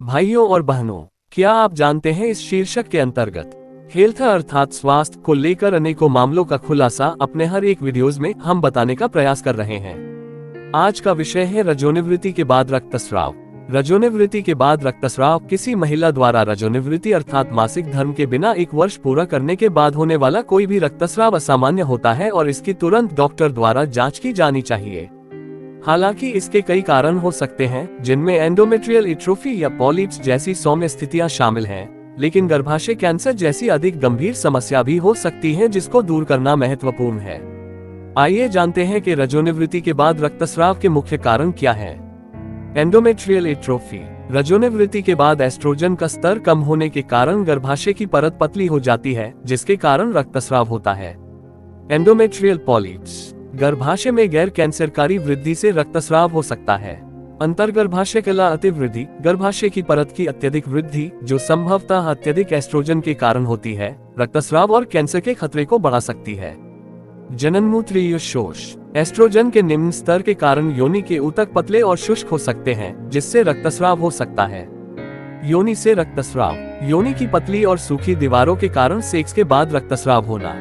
भाइयों और बहनों, क्या आप जानते हैं इस शीर्षक के अंतर्गत हेल्थ अर्थात स्वास्थ्य को लेकर अनेकों मामलों का खुलासा अपने हर एक वीडियोज में हम बताने का प्रयास कर रहे हैं। आज का विषय है रजोनिवृत्ति के बाद रक्तस्राव। रजोनिवृत्ति के बाद रक्तस्राव किसी महिला द्वारा रजोनिवृत्ति अर्थात मासिक धर्म के बिना 1 वर्ष पूरा करने के बाद होने वाला कोई भी रक्तस्राव असामान्य होता है और इसकी तुरंत डॉक्टर द्वारा जांच की जानी चाहिए। हालांकि इसके कई कारण हो सकते हैं, जिनमें एंडोमेट्रियल एट्रोफी या पॉलिप्स जैसी सौम्य स्थितियां शामिल हैं, लेकिन गर्भाशय कैंसर जैसी अधिक गंभीर समस्या भी हो सकती है जिसको दूर करना महत्वपूर्ण है। आइए जानते हैं कि रजोनिवृत्ति के बाद रक्तस्राव के मुख्य कारण क्या हैं। Endometrial atrophy. रजोनिवृत्ति के बाद एस्ट्रोजन का स्तर कम होने के कारण गर्भाशय की परत पतली हो जाती है, जिसके कारण रक्तस्राव होता है। Endometrial polyps. गर्भाशय में गैर कैंसरकारी वृद्धि से रक्तस्राव हो सकता है। अंतर्गर्भाशय कला अतिवृद्धि। गर्भाशय की परत की अत्यधिक वृद्धि, जो संभवतः अत्यधिक एस्ट्रोजन के कारण होती है, रक्तस्राव और कैंसर के खतरे को बढ़ा सकती है। जननमूत्रीय शोष। एस्ट्रोजन के निम्न स्तर के कारण योनि के ऊतक पतले और शुष्क हो सकते हैं, जिससे रक्तस्राव हो सकता है। योनि से रक्तस्राव। योनि की पतली और सूखी दीवारों के कारण सेक्स के बाद रक्तस्राव होना।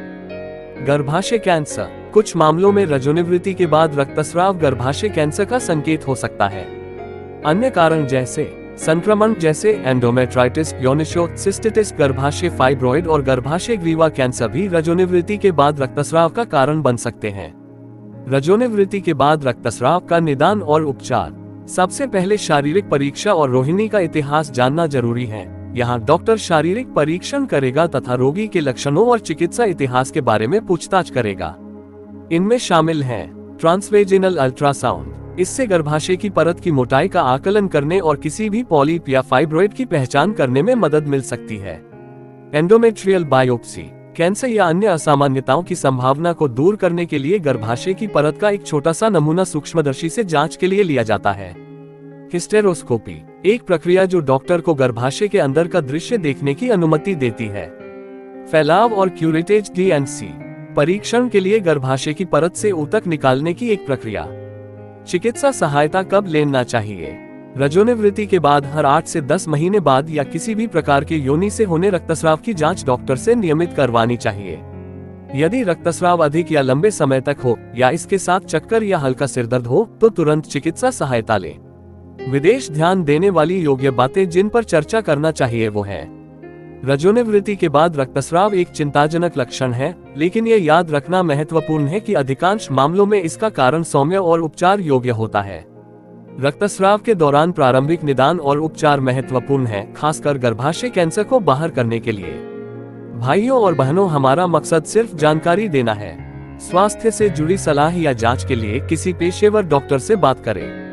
गर्भाशय कैंसर। कुछ मामलों में रजोनिवृत्ति के बाद रक्तस्राव गर्भाशय कैंसर का संकेत हो सकता है। अन्य कारण जैसे संक्रमण जैसे एंडोमेट्राइटिस, योनिशोथ, सिस्टिटिस, गर्भाशय फाइब्रॉइड और गर्भाशय ग्रीवा कैंसर भी रजोनिवृत्ति के बाद रक्तस्राव का कारण बन सकते हैं। रजोनिवृत्ति के बाद रक्तस्राव का निदान और उपचार। सबसे पहले शारीरिक परीक्षा और रोहिणी का इतिहास जानना जरूरी है। यहाँ डॉक्टर शारीरिक परीक्षण करेगा तथा रोगी के लक्षणों और चिकित्सा इतिहास के बारे में पूछताछ करेगा। इनमें शामिल हैं ट्रांसवेजिनल अल्ट्रासाउंड। इससे गर्भाशय की परत की मोटाई का आकलन करने और किसी भी पॉलिप या फाइब्रॉइड की पहचान करने में मदद मिल सकती है। Endometrial biopsy. कैंसर या अन्य असामान्यताओं की संभावना को दूर करने के लिए गर्भाशय की परत का एक छोटा सा नमूना सूक्ष्मदर्शी से जांच के लिए लिया जाता है। हिस्टेरोस्कोपी। एक प्रक्रिया जो डॉक्टर को गर्भाशय के अंदर का दृश्य देखने की अनुमति देती है। फैलाव और क्यूरेटेज DNC। परीक्षण के लिए गर्भाशय की परत से ऊतक निकालने की एक प्रक्रिया। चिकित्सा सहायता कब लेना चाहिए? रजोनिवृत्ति के बाद हर 8 से 10 महीने बाद या किसी भी प्रकार के योनि से होने रक्तस्राव की जांच डॉक्टर से नियमित करवानी चाहिए। यदि रक्तस्राव अधिक या लंबे समय तक हो या इसके साथ चक्कर या हल्का सिरदर्द हो तो तुरंत चिकित्सा सहायता लें। विदेश ध्यान देने वाली योग्य बातें जिन पर चर्चा करना चाहिए वो है। रजोनिवृत्ति के बाद रक्तस्राव एक चिंताजनक लक्षण है, लेकिन ये याद रखना महत्वपूर्ण है कि अधिकांश मामलों में इसका कारण सौम्य और उपचार योग्य होता है। रक्तस्राव के दौरान प्रारंभिक निदान और उपचार महत्वपूर्ण है, खासकर गर्भाशय कैंसर को बाहर करने के लिए। भाइयों और बहनों, हमारा मकसद सिर्फ जानकारी देना है। स्वास्थ्य से जुड़ी सलाह या जांच के लिए किसी पेशेवर डॉक्टर से बात करें।